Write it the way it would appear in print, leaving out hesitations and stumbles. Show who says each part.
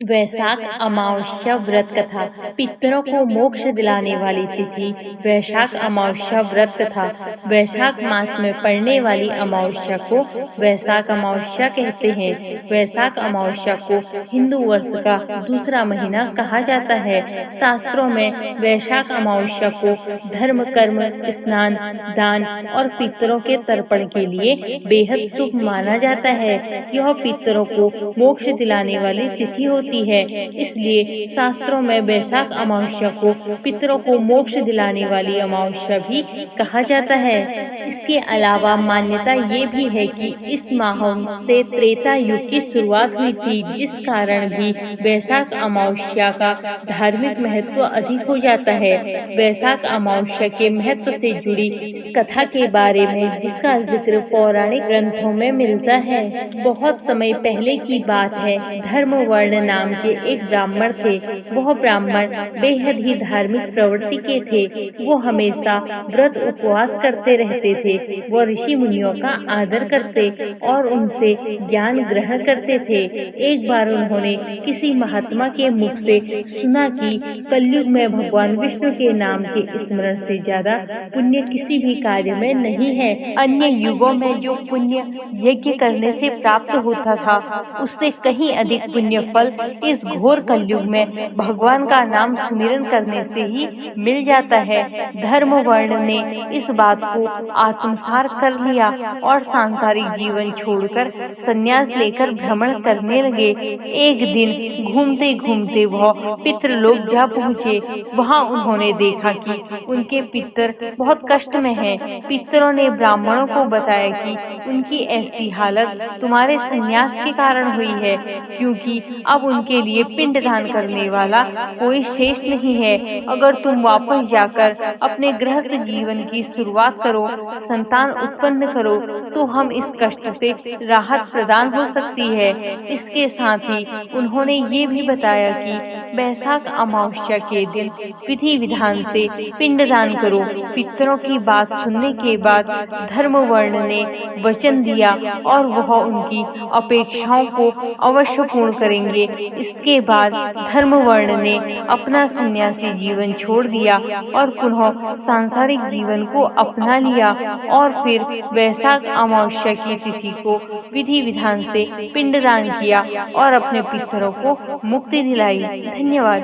Speaker 1: वैशाख अमावस्या व्रत कथा। पितरों को मोक्ष दिलाने वाली तिथि वैशाख अमावस्या व्रत कथा। वैशाख मास में पड़ने वाली अमावस्या को वैशाख अमावस्या कहते हैं। वैशाख अमावस्या को हिंदू वर्ष का दूसरा महीना कहा जाता है। शास्त्रों में वैशाख अमावस्या को धर्म, कर्म, स्नान, दान और पितरों के तर्पण के लिए बेहद शुभ माना जाता है। यह पितरों को मोक्ष दिलाने वाली तिथि होती है। इसलिए शास्त्रों में वैशाख अमावस्या को पितरों को मोक्ष दिलाने वाली अमावस्या भी कहा जाता है। इसके अलावा मान्यता ये भी है कि इस माह से त्रेता युग की शुरुआत हुई थी, जिस कारण भी वैशाख अमावस्या का धार्मिक महत्व अधिक हो जाता है। वैशाख अमावस्या के महत्व से जुड़ी इस कथा के बारे में जिसका जिक्र पौराणिक ग्रंथों में मिलता है। बहुत समय पहले की बात है। धर्मवर्ण नाम के एक ब्राह्मण थे। वह ब्राह्मण बेहद ही धार्मिक प्रवृत्ति के थे। वो हमेशा व्रत उपवास करते रहते थे। वो ऋषि मुनियों का आदर करते और उनसे ज्ञान ग्रहण करते थे। एक बार उन्होंने किसी महात्मा के मुख से सुना कि कलयुग में भगवान विष्णु के नाम के स्मरण से ज्यादा पुण्य किसी भी कार्य में नहीं है। अन्य युगों में जो पुण्य यज्ञ करने से प्राप्त होता था, उससे कहीं अधिक पुण्य फल इस घोर कलयुग में भगवान का नाम सुमिरन करने से ही मिल जाता है। धर्म वर्ण ने इस बात को आत्मसात कर लिया और सांसारिक जीवन छोड़कर संन्यास लेकर भ्रमण करने लगे। एक दिन घूमते घूमते वह पितृलोक जा पहुँचे। वहाँ उन्होंने देखा कि उनके पितर बहुत कष्ट में हैं। पितरों ने ब्राह्मणों को बताया कि उनकी ऐसी हालत तुम्हारे संन्यास के कारण हुई है, क्योंकि अब उनके लिए पिंड दान करने वाला कोई शेष नहीं है। अगर तुम वापस जाकर अपने गृहस्थ जीवन की शुरुआत करो, संतान उत्पन्न करो, तो हम इस कष्ट से राहत प्रदान हो सकती है। इसके साथ ही उन्होंने ये भी बताया कि वैशाख अमावस्या के दिन विधि विधान से पिंड दान करो। पितरों की बात सुनने के बाद धर्मवर्ण ने वचन दिया और वह उनकी अपेक्षाओं को अवश्य पूर्ण करेंगे। इसके बाद धर्मवर्ण ने अपना सन्यासी जीवन छोड़ दिया और पुनः सांसारिक जीवन को अपना लिया और फिर वैशाख अमावस्या की तिथि को विधि विधान से पिंडदान किया और अपने पितरों को मुक्ति दिलाई। धन्यवाद।